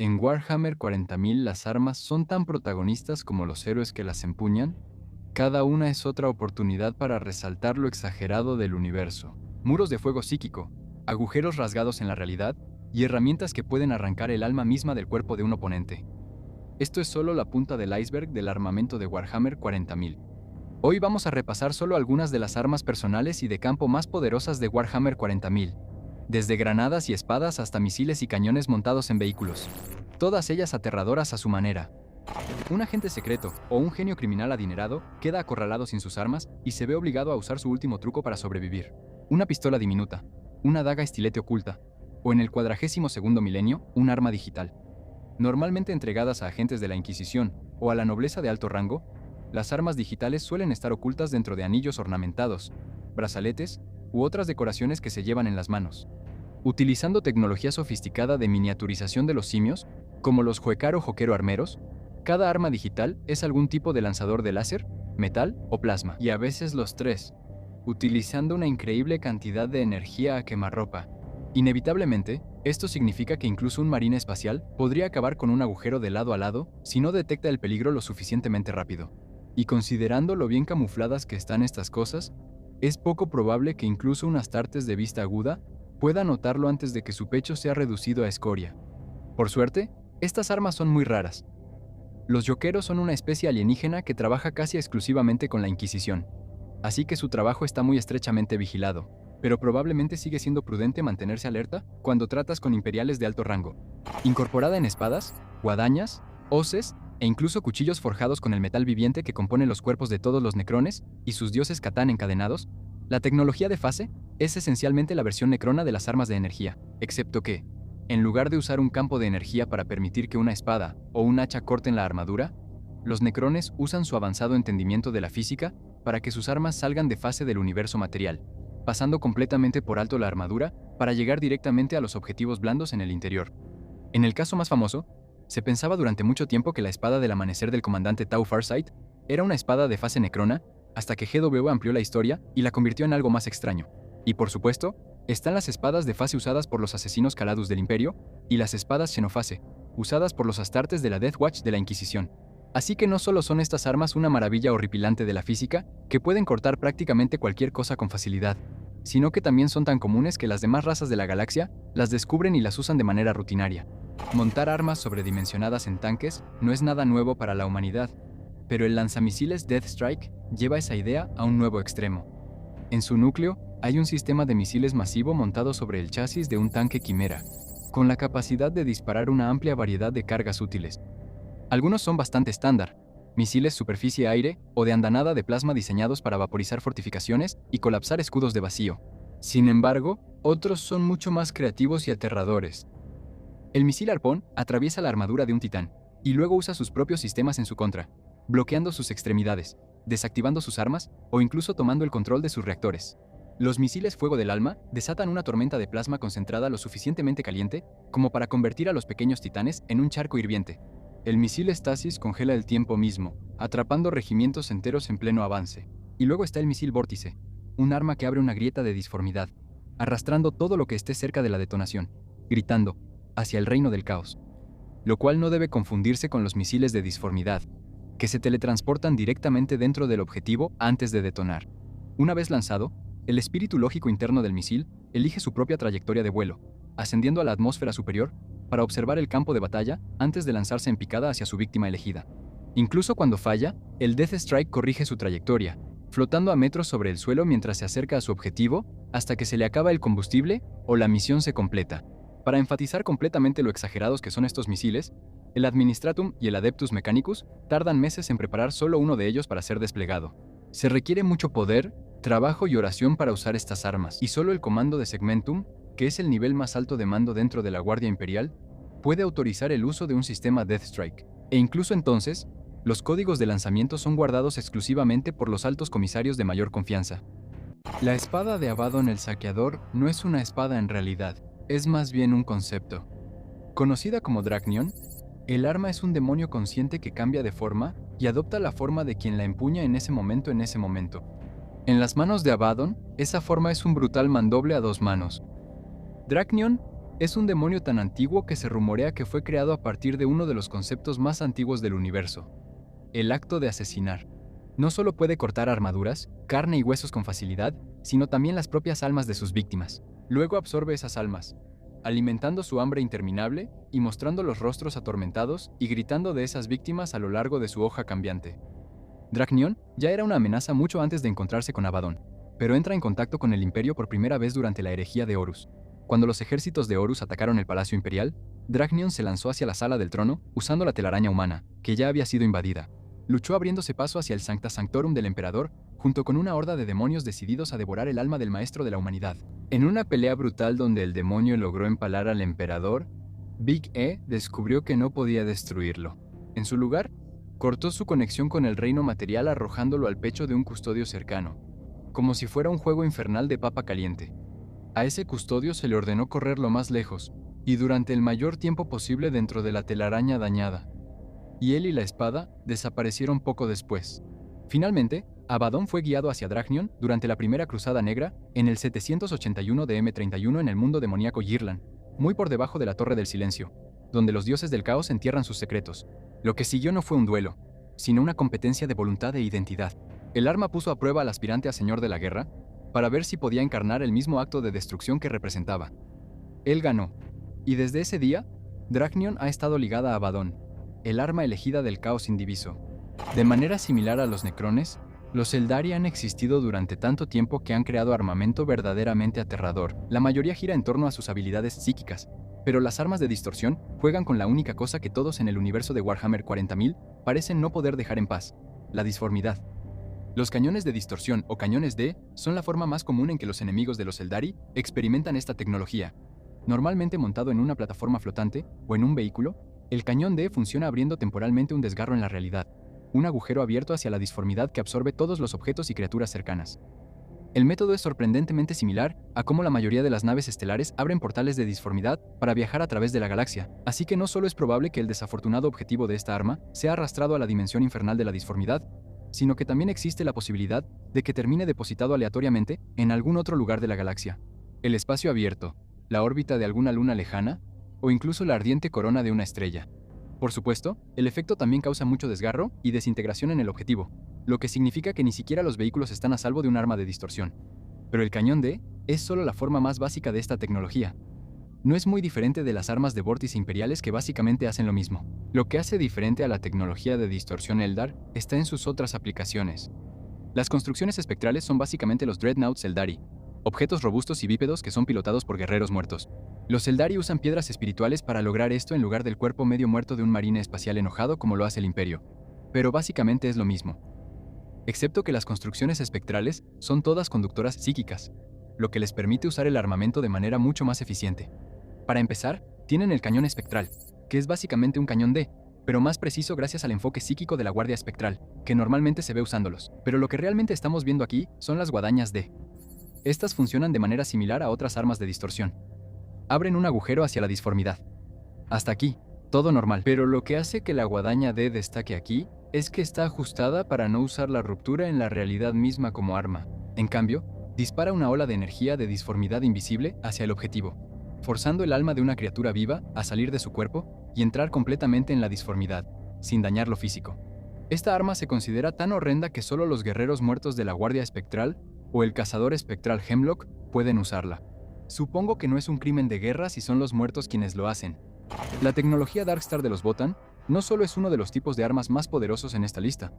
En Warhammer 40.000 las armas son tan protagonistas como los héroes que las empuñan. Cada una es otra oportunidad para resaltar lo exagerado del universo. Muros de fuego psíquico, agujeros rasgados en la realidad y herramientas que pueden arrancar el alma misma del cuerpo de un oponente. Esto es solo la punta del iceberg del armamento de Warhammer 40.000. Hoy vamos a repasar solo algunas de las armas personales y de campo más poderosas de Warhammer 40.000, desde granadas y espadas hasta misiles y cañones montados en vehículos, todas ellas aterradoras a su manera. Un agente secreto o un genio criminal adinerado queda acorralado sin sus armas y se ve obligado a usar su último truco para sobrevivir. Una pistola diminuta, una daga estilete oculta, o en el 42º milenio, un arma digital. Normalmente entregadas a agentes de la Inquisición o a la nobleza de alto rango, las armas digitales suelen estar ocultas dentro de anillos ornamentados, brazaletes u otras decoraciones que se llevan en las manos. Utilizando tecnología sofisticada de miniaturización de los simios, como los Huecar o Joquero armeros, cada arma digital es algún tipo de lanzador de láser, metal o plasma, y a veces los tres, utilizando una increíble cantidad de energía a quemarropa. Inevitablemente, esto significa que incluso un marine espacial podría acabar con un agujero de lado a lado si no detecta el peligro lo suficientemente rápido. Y considerando lo bien camufladas que están estas cosas, es poco probable que incluso un Astartes de vista aguda pueda notarlo antes de que su pecho sea reducido a escoria. Por suerte, estas armas son muy raras. Los yoqueros son una especie alienígena que trabaja casi exclusivamente con la Inquisición, así que su trabajo está muy estrechamente vigilado, pero probablemente sigue siendo prudente mantenerse alerta cuando tratas con imperiales de alto rango. Incorporada en espadas, guadañas, hoces e incluso cuchillos forjados con el metal viviente que compone los cuerpos de todos los necrones y sus dioses Catán encadenados, la tecnología de fase es esencialmente la versión necrona de las armas de energía, excepto que, en lugar de usar un campo de energía para permitir que una espada o un hacha corten la armadura, los necrones usan su avanzado entendimiento de la física para que sus armas salgan de fase del universo material, pasando completamente por alto la armadura para llegar directamente a los objetivos blandos en el interior. En el caso más famoso, se pensaba durante mucho tiempo que la espada del amanecer del comandante Tau Farsight era una espada de fase necrona, hasta que GW amplió la historia y la convirtió en algo más extraño. Y por supuesto, están las espadas de fase usadas por los asesinos Caladus del Imperio y las espadas Xenofase, usadas por los Astartes de la Death Watch de la Inquisición. Así que no solo son estas armas una maravilla horripilante de la física, que pueden cortar prácticamente cualquier cosa con facilidad, sino que también son tan comunes que las demás razas de la galaxia las descubren y las usan de manera rutinaria. Montar armas sobredimensionadas en tanques no es nada nuevo para la humanidad, pero el lanzamisiles Death Strike lleva esa idea a un nuevo extremo. En su núcleo hay un sistema de misiles masivo montado sobre el chasis de un tanque Quimera, con la capacidad de disparar una amplia variedad de cargas útiles. Algunos son bastante estándar, misiles superficie-aire o de andanada de plasma diseñados para vaporizar fortificaciones y colapsar escudos de vacío. Sin embargo, otros son mucho más creativos y aterradores. El misil arpón atraviesa la armadura de un titán y luego usa sus propios sistemas en su contra, bloqueando sus extremidades, desactivando sus armas o incluso tomando el control de sus reactores. Los misiles fuego del alma desatan una tormenta de plasma concentrada lo suficientemente caliente como para convertir a los pequeños titanes en un charco hirviente. El misil estasis congela el tiempo mismo, atrapando regimientos enteros en pleno avance. Y luego está el misil vórtice, un arma que abre una grieta de disformidad, arrastrando todo lo que esté cerca de la detonación, gritando, hacia el reino del caos. Lo cual no debe confundirse con los misiles de disformidad, que se teletransportan directamente dentro del objetivo antes de detonar. Una vez lanzado, el espíritu lógico interno del misil elige su propia trayectoria de vuelo, ascendiendo a la atmósfera superior para observar el campo de batalla antes de lanzarse en picada hacia su víctima elegida. Incluso cuando falla, el Death Strike corrige su trayectoria, flotando a metros sobre el suelo mientras se acerca a su objetivo hasta que se le acaba el combustible o la misión se completa. Para enfatizar completamente lo exagerados que son estos misiles, el Administratum y el Adeptus Mechanicus tardan meses en preparar solo uno de ellos para ser desplegado. Se requiere mucho poder, trabajo y oración para usar estas armas, y solo el comando de Segmentum, que es el nivel más alto de mando dentro de la Guardia Imperial, puede autorizar el uso de un sistema Death Strike. E incluso entonces, los códigos de lanzamiento son guardados exclusivamente por los altos comisarios de mayor confianza. La espada de Abaddon el Saqueador no es una espada en realidad, es más bien un concepto. Conocida como Dracnion, el arma es un demonio consciente que cambia de forma y adopta la forma de quien la empuña en ese momento. En las manos de Abaddon, esa forma es un brutal mandoble a dos manos. Dracnion Es un demonio tan antiguo que se rumorea que fue creado a partir de uno de los conceptos más antiguos del universo, el acto de asesinar. No solo puede cortar armaduras, carne y huesos con facilidad, sino también las propias almas de sus víctimas. Luego absorbe esas almas, alimentando su hambre interminable y mostrando los rostros atormentados y gritando de esas víctimas a lo largo de su hoja cambiante. Draknion ya era una amenaza mucho antes de encontrarse con Abaddon, pero entra en contacto con el Imperio por primera vez durante la herejía de Horus. Cuando los ejércitos de Horus atacaron el Palacio Imperial, Draknion se lanzó hacia la sala del trono usando la telaraña humana, que ya había sido invadida. Luchó abriéndose paso hacia el Sancta Sanctorum del Emperador, junto con una horda de demonios decididos a devorar el alma del maestro de la humanidad. En una pelea brutal donde el demonio logró empalar al emperador, Big E descubrió que no podía destruirlo. En su lugar, cortó su conexión con el reino material arrojándolo al pecho de un custodio cercano, como si fuera un juego infernal de papa caliente. A ese custodio se le ordenó correr lo más lejos, y durante el mayor tiempo posible dentro de la telaraña dañada. Y él y la espada desaparecieron poco después. Finalmente, Abaddon fue guiado hacia Draknion durante la primera Cruzada Negra en el 781 de M31 en el mundo demoníaco Yirlan, muy por debajo de la Torre del Silencio, donde los dioses del caos entierran sus secretos. Lo que siguió no fue un duelo, sino una competencia de voluntad e identidad. El arma puso a prueba al aspirante a Señor de la Guerra para ver si podía encarnar el mismo acto de destrucción que representaba. Él ganó, y desde ese día, Draknion ha estado ligada a Abaddon, el arma elegida del caos indiviso. De manera similar a los necrones, los Eldari han existido durante tanto tiempo que han creado armamento verdaderamente aterrador. La mayoría gira en torno a sus habilidades psíquicas, pero las armas de distorsión juegan con la única cosa que todos en el universo de Warhammer 40.000 parecen no poder dejar en paz: la disformidad. Los cañones de distorsión o cañones D son la forma más común en que los enemigos de los Eldari experimentan esta tecnología. Normalmente montado en una plataforma flotante o en un vehículo, el cañón D funciona abriendo temporalmente un desgarro en la realidad, un agujero abierto hacia la disformidad que absorbe todos los objetos y criaturas cercanas. El método es sorprendentemente similar a cómo la mayoría de las naves estelares abren portales de disformidad para viajar a través de la galaxia, así que no solo es probable que el desafortunado objetivo de esta arma sea arrastrado a la dimensión infernal de la disformidad, sino que también existe la posibilidad de que termine depositado aleatoriamente en algún otro lugar de la galaxia. El espacio abierto, la órbita de alguna luna lejana, o incluso la ardiente corona de una estrella. Por supuesto, el efecto también causa mucho desgarro y desintegración en el objetivo, lo que significa que ni siquiera los vehículos están a salvo de un arma de distorsión. Pero el cañón D es solo la forma más básica de esta tecnología. No es muy diferente de las armas de vórtice imperiales que básicamente hacen lo mismo. Lo que hace diferente a la tecnología de distorsión Eldar está en sus otras aplicaciones. Las construcciones espectrales son básicamente los Dreadnoughts Eldari, objetos robustos y bípedos que son pilotados por guerreros muertos. Los Eldari usan piedras espirituales para lograr esto en lugar del cuerpo medio muerto de un marine espacial enojado como lo hace el Imperio. Pero básicamente es lo mismo. Excepto que las construcciones espectrales son todas conductoras psíquicas, lo que les permite usar el armamento de manera mucho más eficiente. Para empezar, tienen el cañón espectral, que es básicamente un cañón D, pero más preciso gracias al enfoque psíquico de la guardia espectral, que normalmente se ve usándolos. Pero lo que realmente estamos viendo aquí son las guadañas D. Estas funcionan de manera similar a otras armas de distorsión. Abren un agujero hacia la disformidad. Hasta aquí, todo normal. Pero lo que hace que la guadaña D destaque aquí es que está ajustada para no usar la ruptura en la realidad misma como arma. En cambio, dispara una ola de energía de disformidad invisible hacia el objetivo, forzando el alma de una criatura viva a salir de su cuerpo y entrar completamente en la disformidad, sin dañar lo físico. Esta arma se considera tan horrenda que solo los guerreros muertos de la Guardia Espectral o el cazador espectral Hemlock pueden usarla. Supongo que no es un crimen de guerra si son los muertos quienes lo hacen. La tecnología Darkstar de los Votann no solo es uno de los tipos de armas más poderosos en esta lista,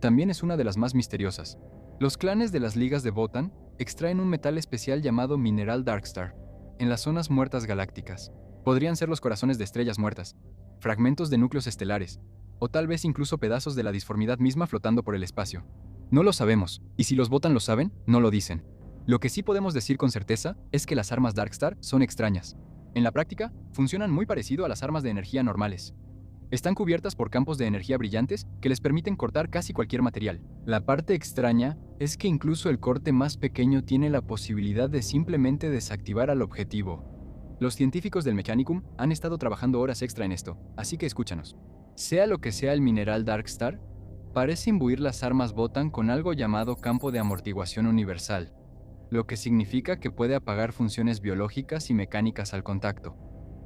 también es una de las más misteriosas. Los clanes de las ligas de Votann extraen un metal especial llamado Mineral Darkstar en las zonas muertas galácticas. Podrían ser los corazones de estrellas muertas, fragmentos de núcleos estelares, o tal vez incluso pedazos de la disformidad misma flotando por el espacio. No lo sabemos, y si los Votann lo saben, no lo dicen. Lo que sí podemos decir con certeza es que las armas Darkstar son extrañas. En la práctica, funcionan muy parecido a las armas de energía normales. Están cubiertas por campos de energía brillantes que les permiten cortar casi cualquier material. La parte extraña es que incluso el corte más pequeño tiene la posibilidad de simplemente desactivar al objetivo. Los científicos del Mechanicum han estado trabajando horas extra en esto, así que escúchanos. Sea lo que sea el mineral Darkstar, parece imbuir las armas Votann con algo llamado campo de amortiguación universal. lo que significa que puede apagar funciones biológicas y mecánicas al contacto.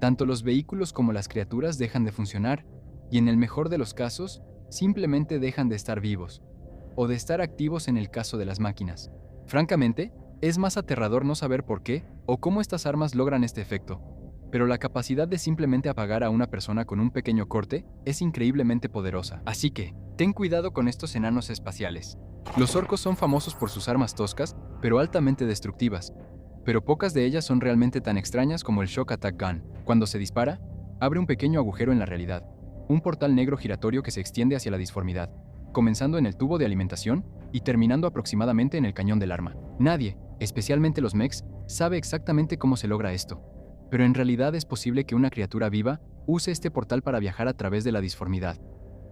Tanto los vehículos como las criaturas dejan de funcionar, y en el mejor de los casos, simplemente dejan de estar vivos, o de estar activos en el caso de las máquinas. Francamente, es más aterrador no saber por qué o cómo estas armas logran este efecto, pero la capacidad de simplemente apagar a una persona con un pequeño corte es increíblemente poderosa. Así que, ten cuidado con estos enanos espaciales. Los orcos son famosos por sus armas toscas, pero altamente destructivas, pero pocas de ellas son realmente tan extrañas como el Shock Attack Gun. Cuando se dispara, abre un pequeño agujero en la realidad, un portal negro giratorio que se extiende hacia la disformidad, comenzando en el tubo de alimentación y terminando aproximadamente en el cañón del arma. Nadie, especialmente los mechs, sabe exactamente cómo se logra esto, pero en realidad es posible que una criatura viva use este portal para viajar a través de la disformidad.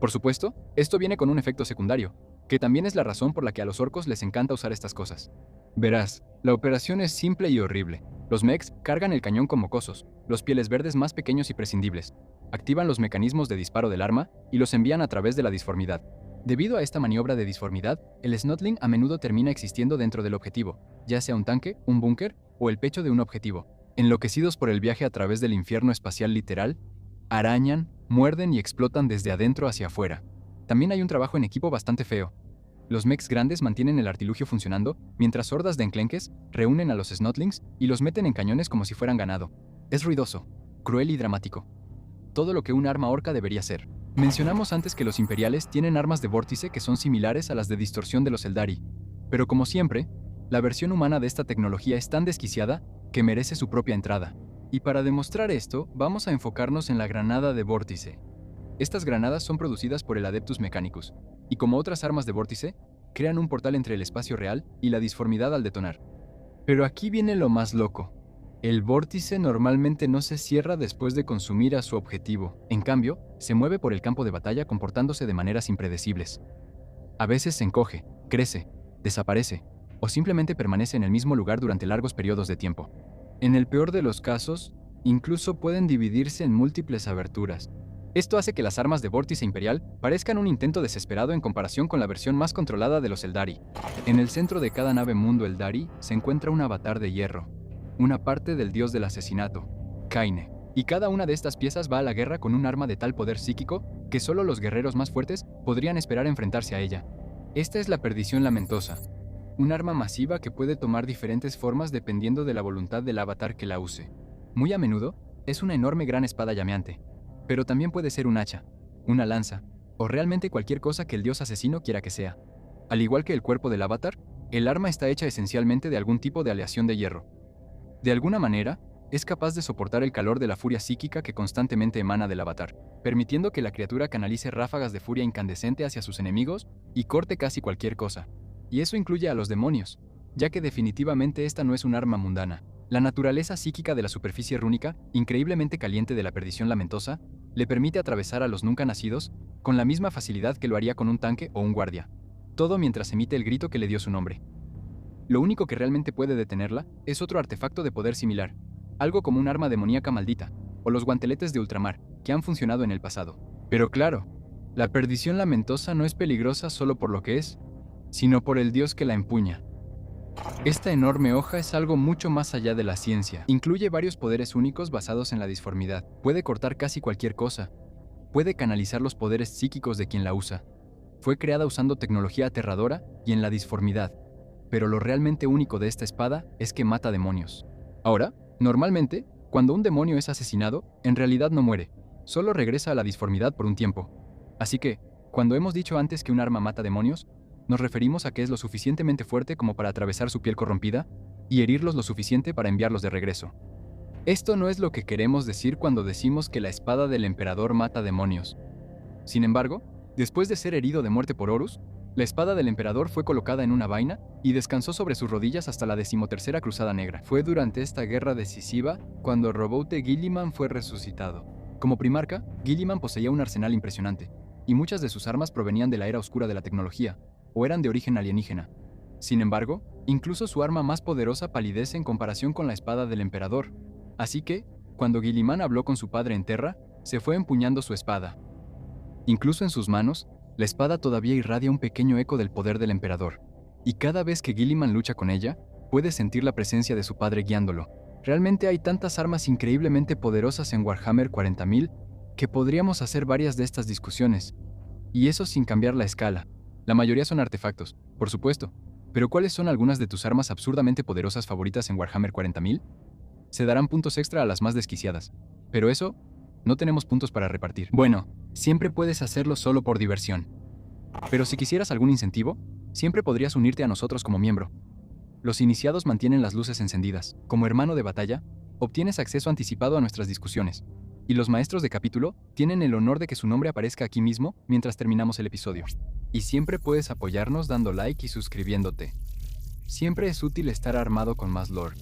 Por supuesto, esto viene con un efecto secundario, que también es la razón por la que a los orcos les encanta usar estas cosas. Verás, la operación es simple y horrible. Los mechs cargan el cañón con mocosos, los pieles verdes más pequeños y prescindibles, activan los mecanismos de disparo del arma y los envían a través de la disformidad. Debido a esta maniobra de disformidad, el Snotling a menudo termina existiendo dentro del objetivo, ya sea un tanque, un búnker o el pecho de un objetivo. Enloquecidos por el viaje a través del infierno espacial literal, arañan, muerden y explotan desde adentro hacia afuera. También hay un trabajo en equipo bastante feo. Los mechs grandes mantienen el artilugio funcionando, mientras hordas de enclenques reúnen a los Snotlings y los meten en cañones como si fueran ganado. Es ruidoso, cruel y dramático. Todo lo que un arma orca debería ser. Mencionamos antes que los imperiales tienen armas de vórtice que son similares a las de distorsión de los Eldari, pero como siempre, la versión humana de esta tecnología es tan desquiciada que merece su propia entrada. Y para demostrar esto, vamos a enfocarnos en la granada de vórtice. Estas granadas son producidas por el Adeptus Mechanicus, y como otras armas de vórtice, crean un portal entre el espacio real y la disformidad al detonar. Pero aquí viene lo más loco. El vórtice normalmente no se cierra después de consumir a su objetivo. En cambio, se mueve por el campo de batalla comportándose de maneras impredecibles. A veces se encoge, crece, desaparece, o simplemente permanece en el mismo lugar durante largos periodos de tiempo. En el peor de los casos, incluso pueden dividirse en múltiples aberturas. Esto hace que las armas de vórtice imperial parezcan un intento desesperado en comparación con la versión más controlada de los Eldari. En el centro de cada nave mundo Eldari se encuentra un avatar de hierro, una parte del dios del asesinato, Kaine, y cada una de estas piezas va a la guerra con un arma de tal poder psíquico que solo los guerreros más fuertes podrían esperar enfrentarse a ella. Esta es la perdición lamentosa, un arma masiva que puede tomar diferentes formas dependiendo de la voluntad del avatar que la use. Muy a menudo, es una enorme gran espada llameante, pero también puede ser un hacha, una lanza, o realmente cualquier cosa que el dios asesino quiera que sea. Al igual que el cuerpo del avatar, el arma está hecha esencialmente de algún tipo de aleación de hierro. De alguna manera, es capaz de soportar el calor de la furia psíquica que constantemente emana del avatar, permitiendo que la criatura canalice ráfagas de furia incandescente hacia sus enemigos y corte casi cualquier cosa. Y eso incluye a los demonios, ya que definitivamente esta no es un arma mundana. La naturaleza psíquica de la superficie rúnica, increíblemente caliente de la perdición lamentosa, le permite atravesar a los nunca nacidos con la misma facilidad que lo haría con un tanque o un guardia, todo mientras emite el grito que le dio su nombre. Lo único que realmente puede detenerla es otro artefacto de poder similar, algo como un arma demoníaca maldita, o los guanteletes de ultramar, que han funcionado en el pasado. Pero claro, la perdición lamentosa no es peligrosa solo por lo que es, sino por el dios que la empuña. Esta enorme hoja es algo mucho más allá de la ciencia. Incluye varios poderes únicos basados en la disformidad. Puede cortar casi cualquier cosa. Puede canalizar los poderes psíquicos de quien la usa. Fue creada usando tecnología aterradora y en la disformidad. Pero lo realmente único de esta espada es que mata demonios. Ahora, normalmente, cuando un demonio es asesinado, en realidad no muere. Solo regresa a la disformidad por un tiempo. Así que, cuando hemos dicho antes que un arma mata demonios, nos referimos a que es lo suficientemente fuerte como para atravesar su piel corrompida y herirlos lo suficiente para enviarlos de regreso. Esto no es lo que queremos decir cuando decimos que la espada del emperador mata demonios. Sin embargo, después de ser herido de muerte por Horus, la espada del emperador fue colocada en una vaina y descansó sobre sus rodillas hasta la 13ª Cruzada Negra. Fue durante esta guerra decisiva cuando Roboute Guilliman fue resucitado. Como primarca, Guilliman poseía un arsenal impresionante, y muchas de sus armas provenían de la era oscura de la tecnología, o eran de origen alienígena. Sin embargo, incluso su arma más poderosa palidece en comparación con la espada del emperador. Así que, cuando Guilliman habló con su padre en Terra, se fue empuñando su espada. Incluso en sus manos, la espada todavía irradia un pequeño eco del poder del emperador. Y cada vez que Guilliman lucha con ella, Puedes sentir la presencia de su padre guiándolo. Realmente hay tantas armas increíblemente poderosas en Warhammer 40.000 que podríamos hacer varias de estas discusiones. Y eso sin cambiar la escala. La mayoría son artefactos, por supuesto. Pero ¿cuáles son algunas de tus armas absurdamente poderosas favoritas en Warhammer 40.000? Se darán puntos extra a las más desquiciadas. Pero eso, no tenemos puntos para repartir. Bueno, siempre puedes hacerlo solo por diversión. Pero si quisieras algún incentivo, siempre podrías unirte a nosotros como miembro. Los iniciados mantienen las luces encendidas. Como hermano de batalla, obtienes acceso anticipado a nuestras discusiones. Y los maestros de capítulo tienen el honor de que su nombre aparezca aquí mismo mientras terminamos el episodio. Y siempre puedes apoyarnos dando like y suscribiéndote. Siempre es útil estar armado con más lore.